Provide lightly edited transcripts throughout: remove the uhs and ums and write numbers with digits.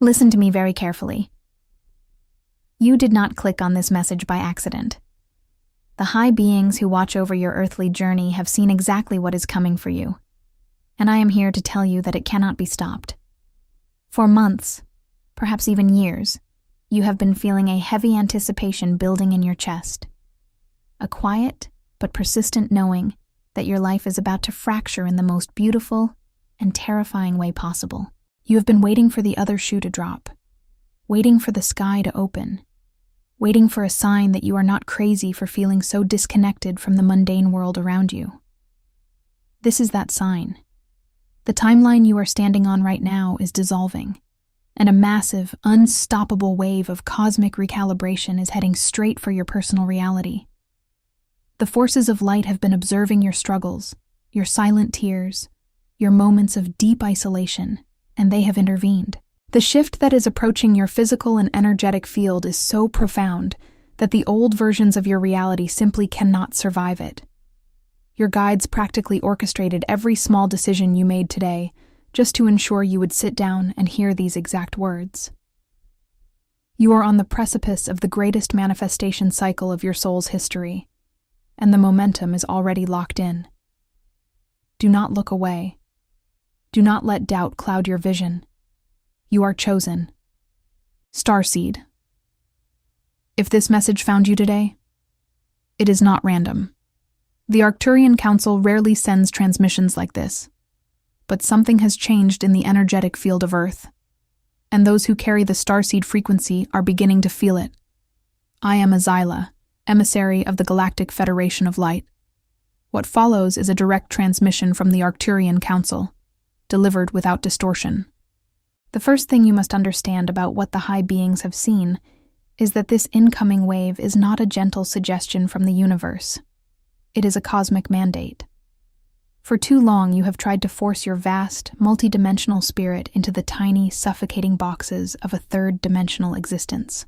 Listen to me very carefully. You did not click on this message by accident. The high beings who watch over your earthly journey have seen exactly what is coming for you, and I am here to tell you that it cannot be stopped. For months, perhaps even years, you have been feeling a heavy anticipation building in your chest. A quiet but persistent knowing that your life is about to fracture in the most beautiful and terrifying way possible. You have been waiting for the other shoe to drop, waiting for the sky to open, waiting for a sign that you are not crazy for feeling so disconnected from the mundane world around you. This is that sign. The timeline you are standing on right now is dissolving, and a massive, unstoppable wave of cosmic recalibration is heading straight for your personal reality. The forces of light have been observing your struggles, your silent tears, your moments of deep isolation, and they have intervened. The shift that is approaching your physical and energetic field is so profound that the old versions of your reality simply cannot survive it. Your guides practically orchestrated every small decision you made today just to ensure you would sit down and hear these exact words. You are on the precipice of the greatest manifestation cycle of your soul's history, and the momentum is already locked in. Do not look away. Do not let doubt cloud your vision. You are chosen. Starseed. If this message found you today, it is not random. The Arcturian Council rarely sends transmissions like this, but something has changed in the energetic field of Earth, and those who carry the starseed frequency are beginning to feel it. I am Azila, emissary of the Galactic Federation of Light. What follows is a direct transmission from the Arcturian Council, delivered without distortion. The first thing you must understand about what the high beings have seen is that this incoming wave is not a gentle suggestion from the universe. It is a cosmic mandate. For too long, you have tried to force your vast, multidimensional spirit into the tiny, suffocating boxes of a third-dimensional existence.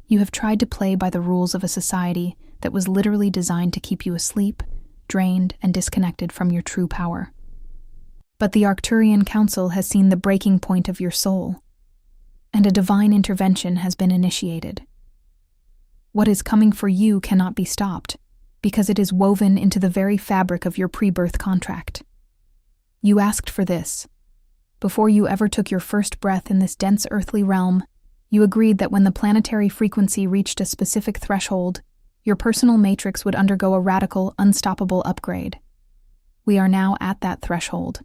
You have tried to play by the rules of a society that was literally designed to keep you asleep, drained, and disconnected from your true power. But the Arcturian Council has seen the breaking point of your soul, and a divine intervention has been initiated. What is coming for you cannot be stopped, because it is woven into the very fabric of your pre-birth contract. You asked for this. Before you ever took your first breath in this dense earthly realm, you agreed that when the planetary frequency reached a specific threshold, your personal matrix would undergo a radical, unstoppable upgrade. We are now at that threshold.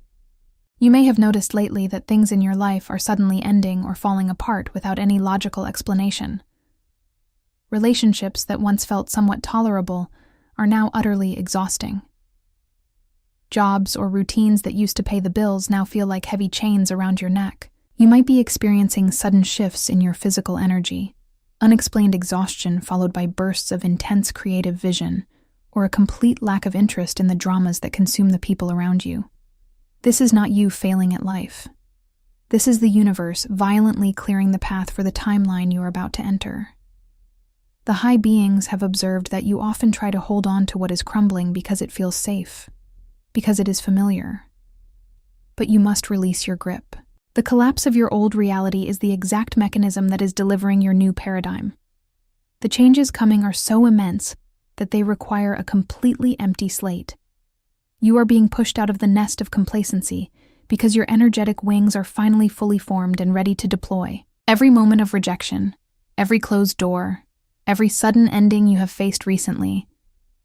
You may have noticed lately that things in your life are suddenly ending or falling apart without any logical explanation. Relationships that once felt somewhat tolerable are now utterly exhausting. Jobs or routines that used to pay the bills now feel like heavy chains around your neck. You might be experiencing sudden shifts in your physical energy, unexplained exhaustion followed by bursts of intense creative vision, or a complete lack of interest in the dramas that consume the people around you. This is not you failing at life. This is the universe violently clearing the path for the timeline you are about to enter. The high beings have observed that you often try to hold on to what is crumbling because it feels safe, because it is familiar. But you must release your grip. The collapse of your old reality is the exact mechanism that is delivering your new paradigm. The changes coming are so immense that they require a completely empty slate. You are being pushed out of the nest of complacency because your energetic wings are finally fully formed and ready to deploy. Every moment of rejection, every closed door, every sudden ending you have faced recently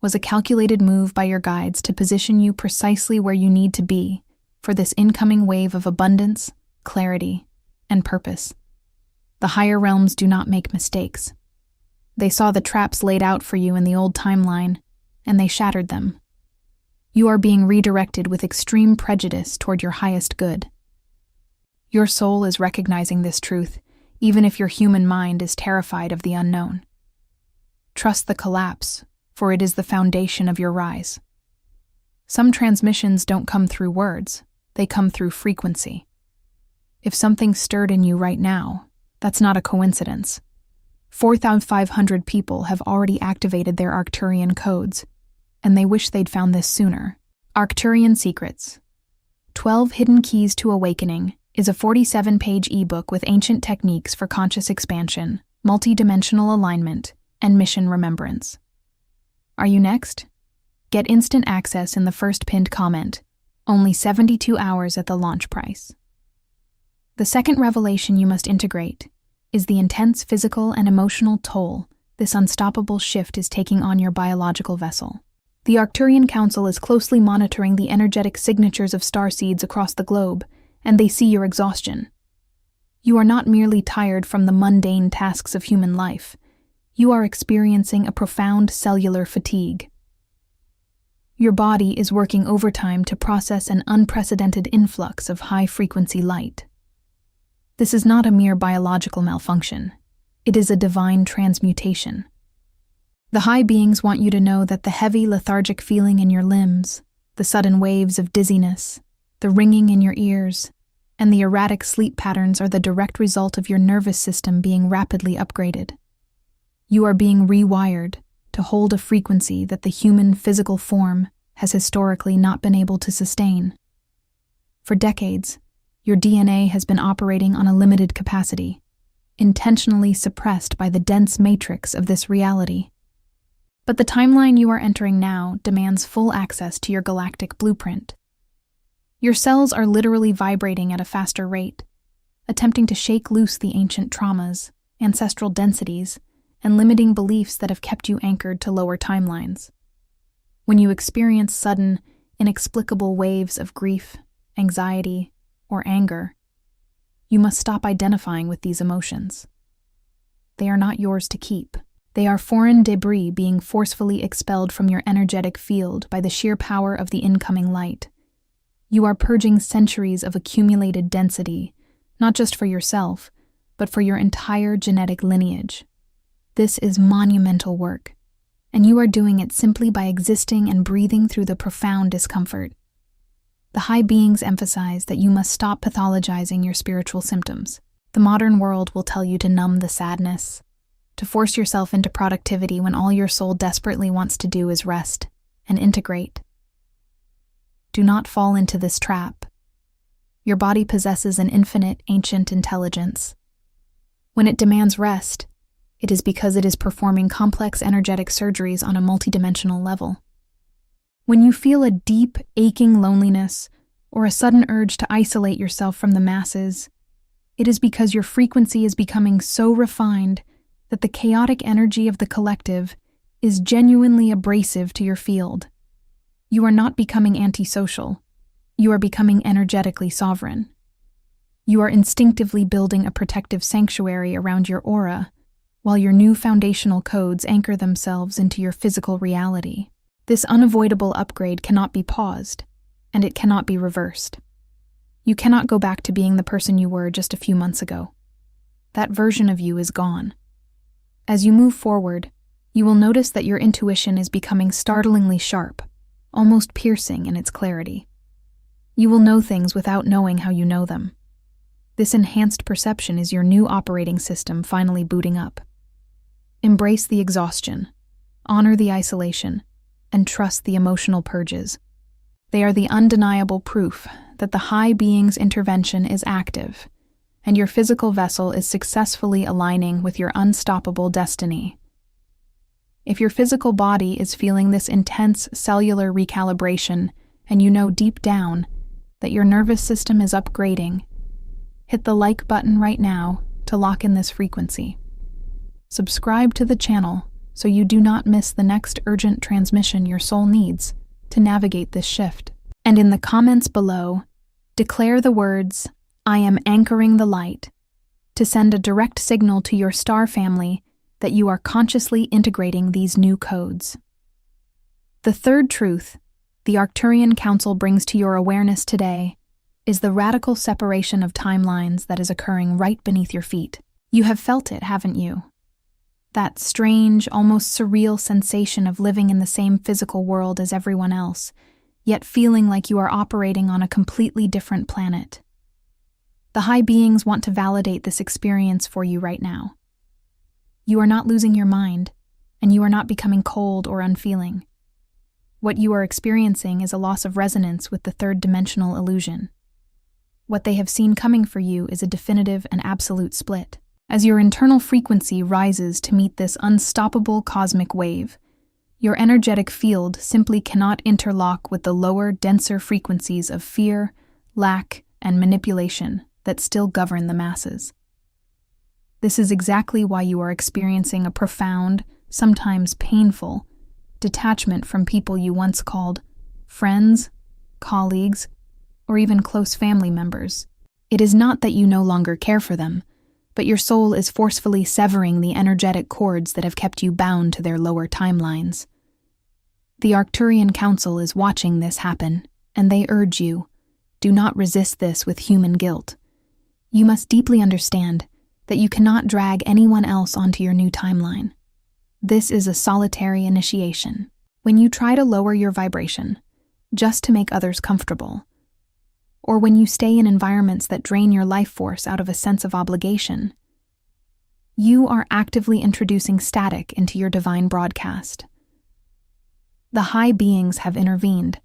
was a calculated move by your guides to position you precisely where you need to be for this incoming wave of abundance, clarity, and purpose. The higher realms do not make mistakes. They saw the traps laid out for you in the old timeline, and they shattered them. You are being redirected with extreme prejudice toward your highest good. Your soul is recognizing this truth, even if your human mind is terrified of the unknown. Trust the collapse, for it is the foundation of your rise. Some transmissions don't come through words, they come through frequency. If something stirred in you right now, that's not a coincidence. 4,500 people have already activated their Arcturian codes, and they wish they'd found this sooner. Arcturian Secrets. 12 Hidden Keys to Awakening is a 47-page ebook with ancient techniques for conscious expansion, multi-dimensional alignment, and mission remembrance. Are you next? Get instant access in the first pinned comment, only 72 hours at the launch price. The second revelation you must integrate is the intense physical and emotional toll this unstoppable shift is taking on your biological vessel. The Arcturian Council is closely monitoring the energetic signatures of starseeds across the globe, and they see your exhaustion. You are not merely tired from the mundane tasks of human life. You are experiencing a profound cellular fatigue. Your body is working overtime to process an unprecedented influx of high-frequency light. This is not a mere biological malfunction. It is a divine transmutation. The high beings want you to know that the heavy, lethargic feeling in your limbs, the sudden waves of dizziness, the ringing in your ears, and the erratic sleep patterns are the direct result of your nervous system being rapidly upgraded. You are being rewired to hold a frequency that the human physical form has historically not been able to sustain. For decades, your DNA has been operating on a limited capacity, intentionally suppressed by the dense matrix of this reality. But the timeline you are entering now demands full access to your galactic blueprint. Your cells are literally vibrating at a faster rate, attempting to shake loose the ancient traumas, ancestral densities, and limiting beliefs that have kept you anchored to lower timelines. When you experience sudden, inexplicable waves of grief, anxiety, or anger, you must stop identifying with these emotions. They are not yours to keep. They are foreign debris being forcefully expelled from your energetic field by the sheer power of the incoming light. You are purging centuries of accumulated density, not just for yourself, but for your entire genetic lineage. This is monumental work, and you are doing it simply by existing and breathing through the profound discomfort. The high beings emphasize that you must stop pathologizing your spiritual symptoms. The modern world will tell you to numb the sadness, to force yourself into productivity when all your soul desperately wants to do is rest and integrate. Do not fall into this trap. Your body possesses an infinite, ancient intelligence. When it demands rest, it is because it is performing complex energetic surgeries on a multidimensional level. When you feel a deep, aching loneliness or a sudden urge to isolate yourself from the masses, it is because your frequency is becoming so refined that the chaotic energy of the collective is genuinely abrasive to your field. You are not becoming antisocial. You are becoming energetically sovereign. You are instinctively building a protective sanctuary around your aura, while your new foundational codes anchor themselves into your physical reality. This unavoidable upgrade cannot be paused, and it cannot be reversed. You cannot go back to being the person you were just a few months ago. That version of you is gone. As you move forward, you will notice that your intuition is becoming startlingly sharp, almost piercing in its clarity. You will know things without knowing how you know them. This enhanced perception is your new operating system finally booting up. Embrace the exhaustion, honor the isolation, and trust the emotional purges. They are the undeniable proof that the high being's intervention is active, and your physical vessel is successfully aligning with your unstoppable destiny. If your physical body is feeling this intense cellular recalibration, and you know deep down that your nervous system is upgrading, hit the like button right now to lock in this frequency. Subscribe to the channel so you do not miss the next urgent transmission your soul needs to navigate this shift. And in the comments below, declare the words, "I am anchoring the light," to send a direct signal to your star family that you are consciously integrating these new codes. The third truth the Arcturian Council brings to your awareness today is the radical separation of timelines that is occurring right beneath your feet. You have felt it, haven't you? That strange, almost surreal sensation of living in the same physical world as everyone else, yet feeling like you are operating on a completely different planet. The high beings want to validate this experience for you right now. You are not losing your mind, and you are not becoming cold or unfeeling. What you are experiencing is a loss of resonance with the third-dimensional illusion. What they have seen coming for you is a definitive and absolute split. As your internal frequency rises to meet this unstoppable cosmic wave, your energetic field simply cannot interlock with the lower, denser frequencies of fear, lack, and manipulation that still govern the masses. This is exactly why you are experiencing a profound, sometimes painful, detachment from people you once called friends, colleagues, or even close family members. It is not that you no longer care for them, but your soul is forcefully severing the energetic cords that have kept you bound to their lower timelines. The Arcturian Council is watching this happen, and they urge you, do not resist this with human guilt. You must deeply understand that you cannot drag anyone else onto your new timeline. This is a solitary initiation. When you try to lower your vibration, just to make others comfortable, or when you stay in environments that drain your life force out of a sense of obligation, you are actively introducing static into your divine broadcast. The high beings have intervened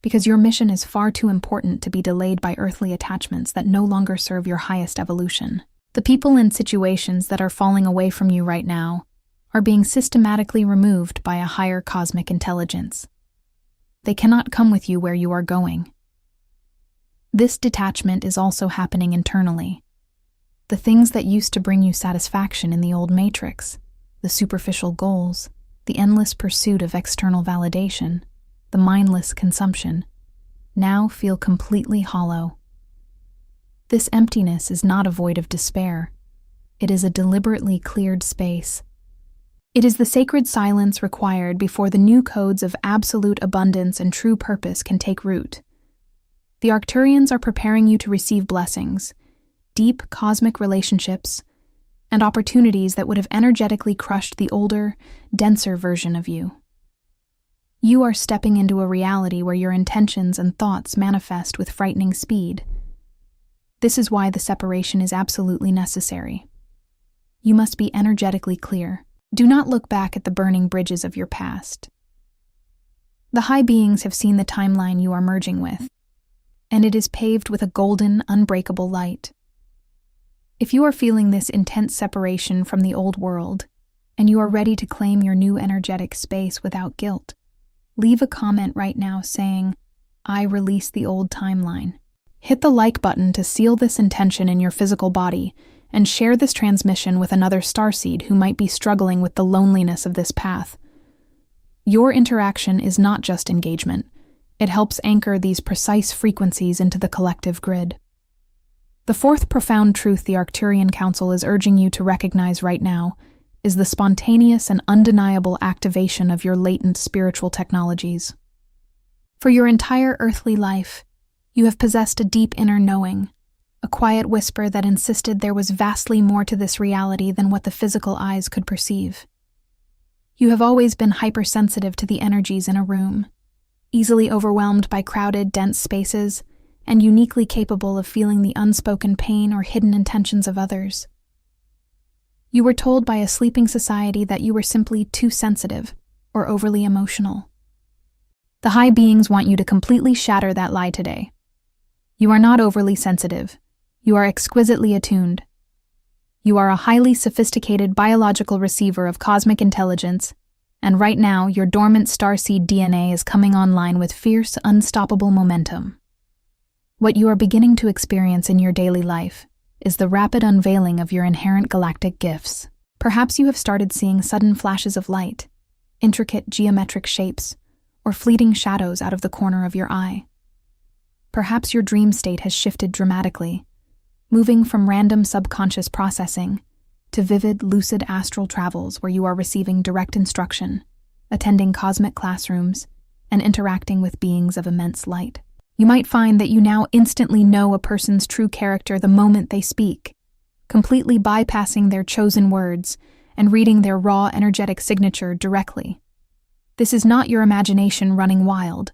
because your mission is far too important to be delayed by earthly attachments that no longer serve your highest evolution. The people and situations that are falling away from you right now are being systematically removed by a higher cosmic intelligence. They cannot come with you where you are going. This detachment is also happening internally. The things that used to bring you satisfaction in the old matrix, the superficial goals, the endless pursuit of external validation, the mindless consumption, now feel completely hollow. This emptiness is not a void of despair. It is a deliberately cleared space. It is the sacred silence required before the new codes of absolute abundance and true purpose can take root. The Arcturians are preparing you to receive blessings, deep cosmic relationships, and opportunities that would have energetically crushed the older, denser version of you. You are stepping into a reality where your intentions and thoughts manifest with frightening speed. This is why the separation is absolutely necessary. You must be energetically clear. Do not look back at the burning bridges of your past. The high beings have seen the timeline you are merging with, and it is paved with a golden, unbreakable light. If you are feeling this intense separation from the old world, and you are ready to claim your new energetic space without guilt, leave a comment right now saying, "I release the old timeline." Hit the like button to seal this intention in your physical body, and share this transmission with another starseed who might be struggling with the loneliness of this path. Your interaction is not just engagement. It helps anchor these precise frequencies into the collective grid. The fourth profound truth the Arcturian Council is urging you to recognize right now is the spontaneous and undeniable activation of your latent spiritual technologies. For your entire earthly life, you have possessed a deep inner knowing, a quiet whisper that insisted there was vastly more to this reality than what the physical eyes could perceive. You have always been hypersensitive to the energies in a room, easily overwhelmed by crowded, dense spaces, and uniquely capable of feeling the unspoken pain or hidden intentions of others. You were told by a sleeping society that you were simply too sensitive or overly emotional. The high beings want you to completely shatter that lie today. You are not overly sensitive. You are exquisitely attuned. You are a highly sophisticated biological receiver of cosmic intelligence, and right now your dormant starseed DNA is coming online with fierce, unstoppable momentum. What you are beginning to experience in your daily life is the rapid unveiling of your inherent galactic gifts. Perhaps you have started seeing sudden flashes of light, intricate geometric shapes, or fleeting shadows out of the corner of your eye. Perhaps your dream state has shifted dramatically, moving from random subconscious processing to vivid, lucid astral travels where you are receiving direct instruction, attending cosmic classrooms, and interacting with beings of immense light. You might find that you now instantly know a person's true character the moment they speak, completely bypassing their chosen words and reading their raw, energetic signature directly. This is not your imagination running wild.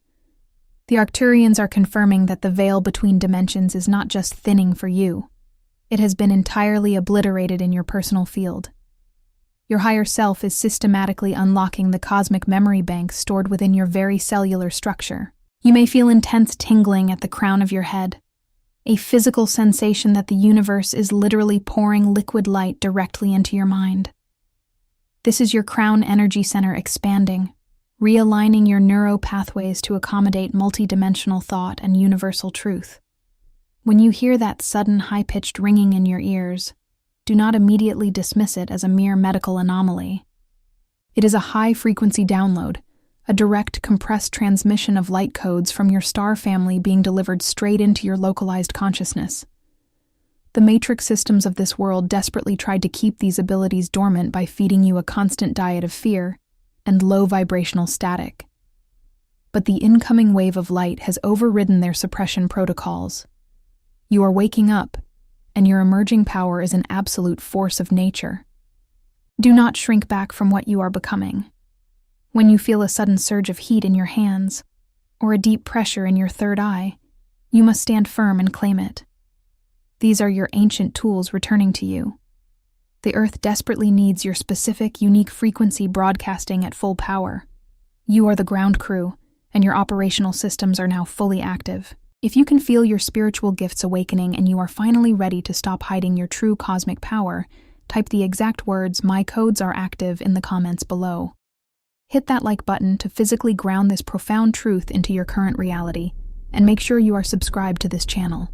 The Arcturians are confirming that the veil between dimensions is not just thinning for you. It has been entirely obliterated in your personal field. Your higher self is systematically unlocking the cosmic memory bank stored within your very cellular structure. You may feel intense tingling at the crown of your head, a physical sensation that the universe is literally pouring liquid light directly into your mind. This is your crown energy center expanding, realigning your neuro pathways to accommodate multidimensional thought and universal truth. When you hear that sudden high-pitched ringing in your ears, do not immediately dismiss it as a mere medical anomaly. It is a high-frequency download, a direct compressed transmission of light codes from your star family being delivered straight into your localized consciousness. The matrix systems of this world desperately tried to keep these abilities dormant by feeding you a constant diet of fear and low vibrational static. But the incoming wave of light has overridden their suppression protocols. You are waking up, and your emerging power is an absolute force of nature. Do not shrink back from what you are becoming. When you feel a sudden surge of heat in your hands, or a deep pressure in your third eye, you must stand firm and claim it. These are your ancient tools returning to you. The Earth desperately needs your specific, unique frequency broadcasting at full power. You are the ground crew, and your operational systems are now fully active. If you can feel your spiritual gifts awakening and you are finally ready to stop hiding your true cosmic power, type the exact words "My codes are active" in the comments below. Hit that like button to physically ground this profound truth into your current reality, and make sure you are subscribed to this channel.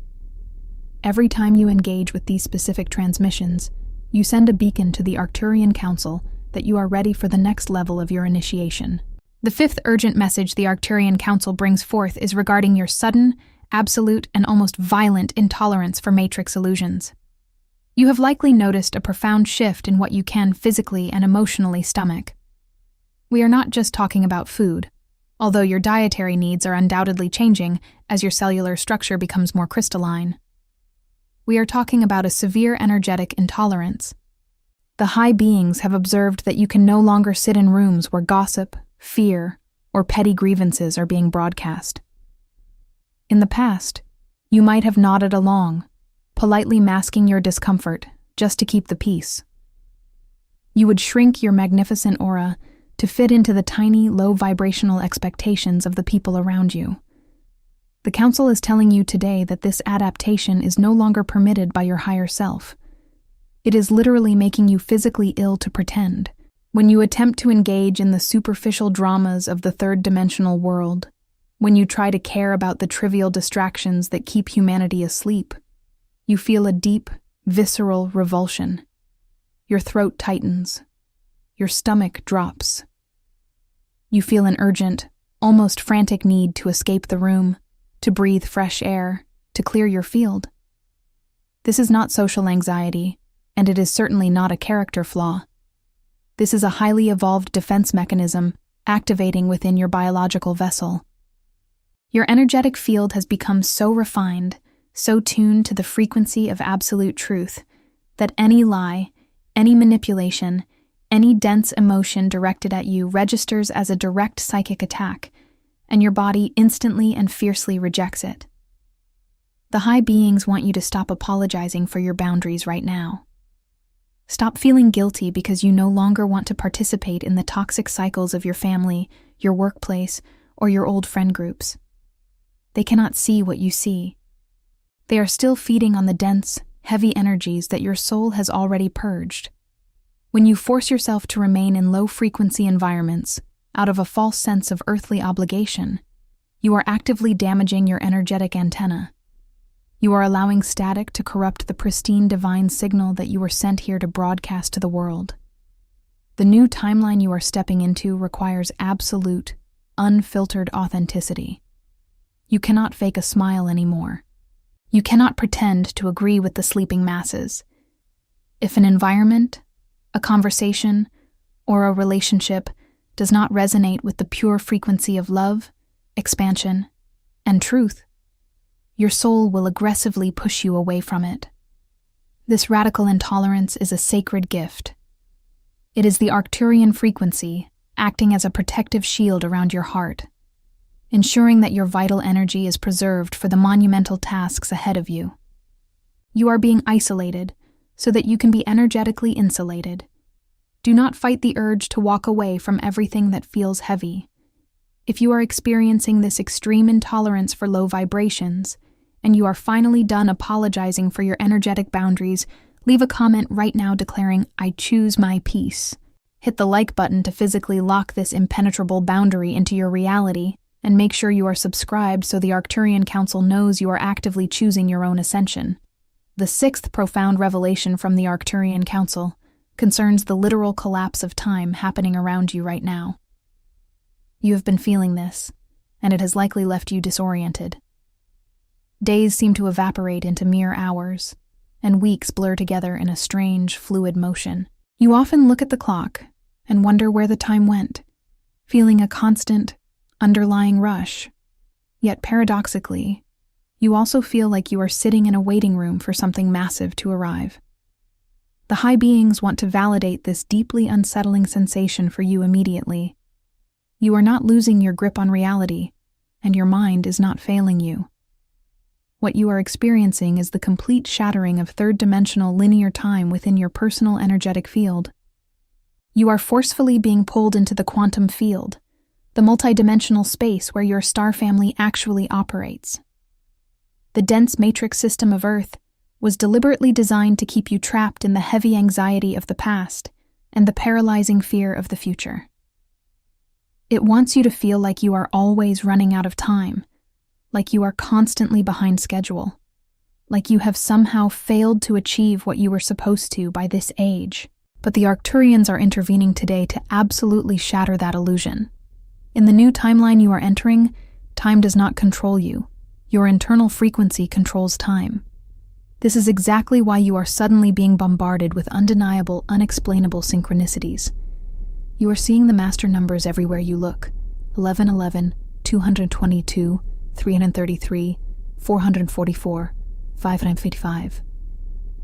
Every time you engage with these specific transmissions, you send a beacon to the Arcturian Council that you are ready for the next level of your initiation. The fifth urgent message the Arcturian Council brings forth is regarding your sudden, absolute, and almost violent intolerance for matrix illusions. You have likely noticed a profound shift in what you can physically and emotionally stomach. We are not just talking about food, although your dietary needs are undoubtedly changing as your cellular structure becomes more crystalline. We are talking about a severe energetic intolerance. The high beings have observed that you can no longer sit in rooms where gossip, fear, or petty grievances are being broadcast. In the past, you might have nodded along, politely masking your discomfort just to keep the peace. You would shrink your magnificent aura to fit into the tiny, low-vibrational expectations of the people around you. The Council is telling you today that this adaptation is no longer permitted by your higher self. It is literally making you physically ill to pretend. When you attempt to engage in the superficial dramas of the third-dimensional world, when you try to care about the trivial distractions that keep humanity asleep, you feel a deep, visceral revulsion. Your throat tightens. Your stomach drops. You feel an urgent, almost frantic need to escape the room, to breathe fresh air, to clear your field. This is not social anxiety, and it is certainly not a character flaw. This is a highly evolved defense mechanism activating within your biological vessel. Your energetic field has become so refined, so tuned to the frequency of absolute truth, that any lie, any manipulation, any dense emotion directed at you registers as a direct psychic attack, and your body instantly and fiercely rejects it. The high beings want you to stop apologizing for your boundaries right now. Stop feeling guilty because you no longer want to participate in the toxic cycles of your family, your workplace, or your old friend groups. They cannot see what you see. They are still feeding on the dense, heavy energies that your soul has already purged. When you force yourself to remain in low-frequency environments, out of a false sense of earthly obligation, you are actively damaging your energetic antenna. You are allowing static to corrupt the pristine divine signal that you were sent here to broadcast to the world. The new timeline you are stepping into requires absolute, unfiltered authenticity. You cannot fake a smile anymore. You cannot pretend to agree with the sleeping masses. If an environment, a conversation, or a relationship does not resonate with the pure frequency of love, expansion, and truth, your soul will aggressively push you away from it. This radical intolerance is a sacred gift. It is the Arcturian frequency acting as a protective shield around your heart, ensuring that your vital energy is preserved for the monumental tasks ahead of you. You are being isolated so that you can be energetically insulated. Do not fight the urge to walk away from everything that feels heavy. If you are experiencing this extreme intolerance for low vibrations, and you are finally done apologizing for your energetic boundaries, leave a comment right now declaring, "I choose my peace." Hit the like button to physically lock this impenetrable boundary into your reality, and make sure you are subscribed so the Arcturian Council knows you are actively choosing your own ascension. The sixth profound revelation from the Arcturian Council concerns the literal collapse of time happening around you right now. You have been feeling this, and it has likely left you disoriented. Days seem to evaporate into mere hours, and weeks blur together in a strange, fluid motion. You often look at the clock and wonder where the time went, feeling a constant, underlying rush. Yet paradoxically, you also feel like you are sitting in a waiting room for something massive to arrive. The high beings want to validate this deeply unsettling sensation for you immediately. You are not losing your grip on reality, and your mind is not failing you. What you are experiencing is the complete shattering of third-dimensional linear time within your personal energetic field. You are forcefully being pulled into the quantum field, the multidimensional space where your star family actually operates. The dense matrix system of Earth was deliberately designed to keep you trapped in the heavy anxiety of the past and the paralyzing fear of the future. It wants you to feel like you are always running out of time, like you are constantly behind schedule, like you have somehow failed to achieve what you were supposed to by this age. But the Arcturians are intervening today to absolutely shatter that illusion. In the new timeline you are entering, time does not control you. Your internal frequency controls time. This is exactly why you are suddenly being bombarded with undeniable, unexplainable synchronicities. You are seeing the master numbers everywhere you look: 1111, 222, 333, 444, 555.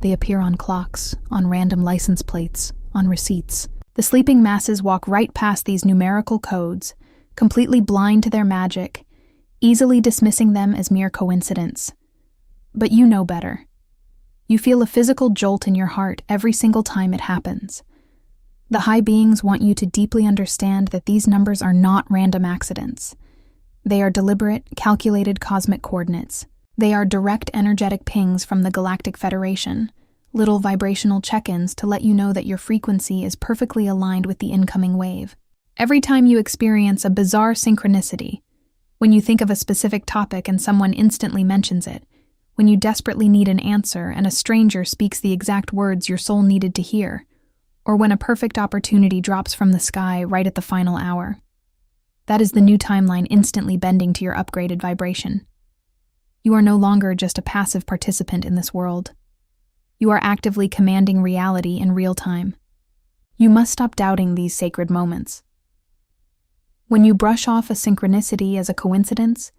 They appear on clocks, on random license plates, on receipts. The sleeping masses walk right past these numerical codes, completely blind to their magic, easily dismissing them as mere coincidence. But you know better. You feel a physical jolt in your heart every single time it happens. The high beings want you to deeply understand that these numbers are not random accidents. They are deliberate, calculated cosmic coordinates. They are direct energetic pings from the Galactic Federation, little vibrational check-ins to let you know that your frequency is perfectly aligned with the incoming wave. Every time you experience a bizarre synchronicity, when you think of a specific topic and someone instantly mentions it, when you desperately need an answer and a stranger speaks the exact words your soul needed to hear, or when a perfect opportunity drops from the sky right at the final hour. That is the new timeline instantly bending to your upgraded vibration. You are no longer just a passive participant in this world. You are actively commanding reality in real time. You must stop doubting these sacred moments. When you brush off a synchronicity as a coincidence,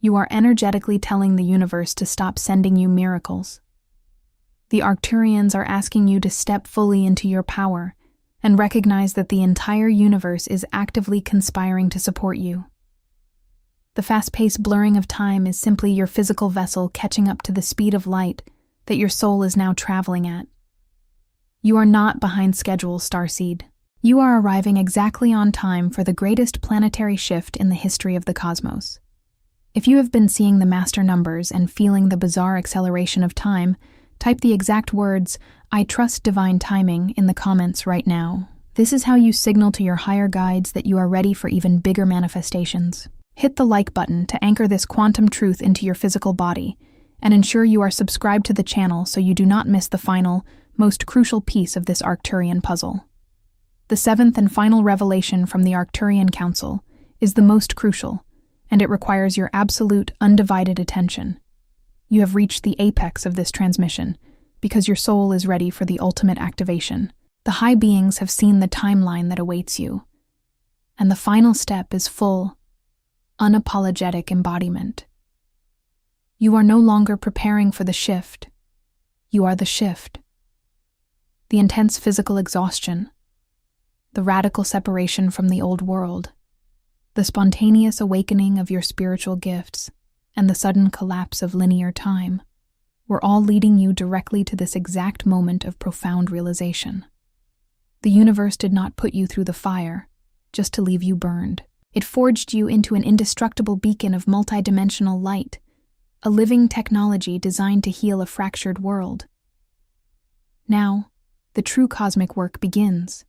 you are energetically telling the universe to stop sending you miracles. The Arcturians are asking you to step fully into your power and recognize that the entire universe is actively conspiring to support you. The fast-paced blurring of time is simply your physical vessel catching up to the speed of light that your soul is now traveling at. You are not behind schedule, Starseed. You are arriving exactly on time for the greatest planetary shift in the history of the cosmos. If you have been seeing the master numbers and feeling the bizarre acceleration of time, type the exact words, "I trust divine timing," in the comments right now. This is how you signal to your higher guides that you are ready for even bigger manifestations. Hit the like button to anchor this quantum truth into your physical body, and ensure you are subscribed to the channel so you do not miss the final, most crucial piece of this Arcturian puzzle. The seventh and final revelation from the Arcturian Council is the most crucial, and it requires your absolute, undivided attention. You have reached the apex of this transmission, because your soul is ready for the ultimate activation. The high beings have seen the timeline that awaits you, and the final step is full, unapologetic embodiment. You are no longer preparing for the shift. You are the shift. The intense physical exhaustion, the radical separation from the old world, the spontaneous awakening of your spiritual gifts, and the sudden collapse of linear time were all leading you directly to this exact moment of profound realization. The universe did not put you through the fire just to leave you burned. It forged you into an indestructible beacon of multidimensional light, a living technology designed to heal a fractured world. Now, the true cosmic work begins.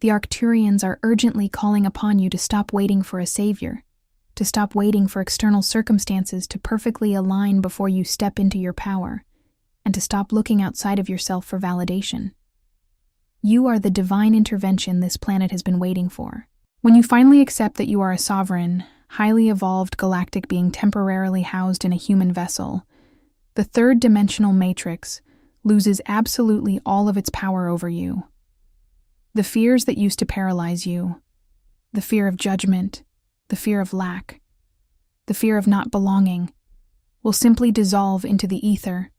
The Arcturians are urgently calling upon you to stop waiting for a savior, to stop waiting for external circumstances to perfectly align before you step into your power, and to stop looking outside of yourself for validation. You are the divine intervention this planet has been waiting for. When you finally accept that you are a sovereign, highly evolved galactic being temporarily housed in a human vessel, the third-dimensional matrix loses absolutely all of its power over you. The fears that used to paralyze you, the fear of judgment, the fear of lack, the fear of not belonging, will simply dissolve into the ether,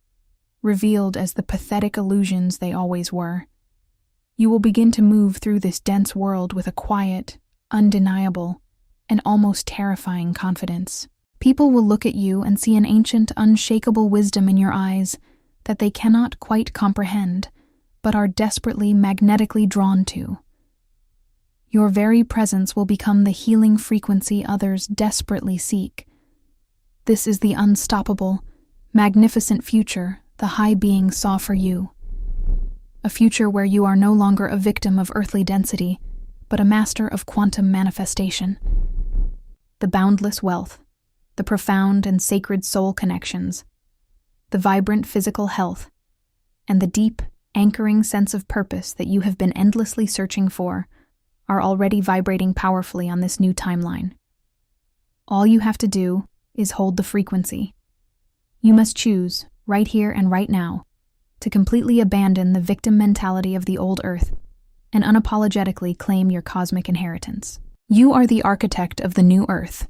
revealed as the pathetic illusions they always were. You will begin to move through this dense world with a quiet, undeniable, and almost terrifying confidence. People will look at you and see an ancient, unshakable wisdom in your eyes that they cannot quite comprehend, but are desperately, magnetically drawn to. Your very presence will become the healing frequency others desperately seek. This is the unstoppable, magnificent future the high being saw for you. A future where you are no longer a victim of earthly density, but a master of quantum manifestation. The boundless wealth, the profound and sacred soul connections, the vibrant physical health, and the deep, anchoring sense of purpose that you have been endlessly searching for are already vibrating powerfully on this new timeline. All you have to do is hold the frequency. You must choose, right here and right now, to completely abandon the victim mentality of the old Earth and unapologetically claim your cosmic inheritance. You are the architect of the new Earth,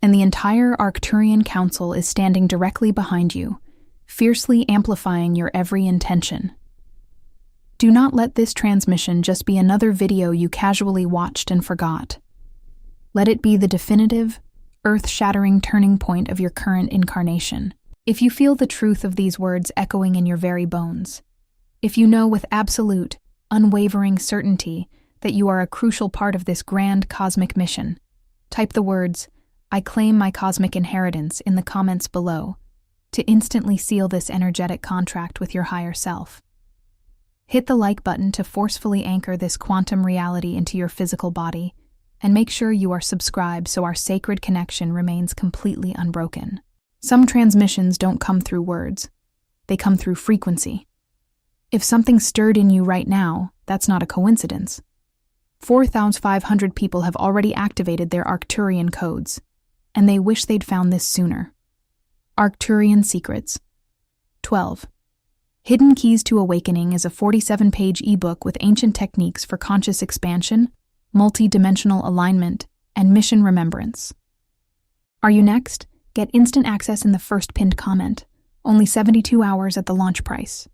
and the entire Arcturian Council is standing directly behind you, fiercely amplifying your every intention. Do not let this transmission just be another video you casually watched and forgot. Let it be the definitive, earth-shattering turning point of your current incarnation. If you feel the truth of these words echoing in your very bones, if you know with absolute, unwavering certainty that you are a crucial part of this grand cosmic mission, type the words, "I claim my cosmic inheritance" in the comments below to instantly seal this energetic contract with your higher self. Hit the like button to forcefully anchor this quantum reality into your physical body, and make sure you are subscribed so our sacred connection remains completely unbroken. Some transmissions don't come through words. They come through frequency. If something stirred in you right now, that's not a coincidence. 4,500 people have already activated their Arcturian codes, and they wish they'd found this sooner. Arcturian Secrets. 12. Hidden Keys to Awakening is a 47-page ebook with ancient techniques for conscious expansion, multi-dimensional alignment, and mission remembrance. Are you next? Get instant access in the first pinned comment. Only 72 hours at the launch price.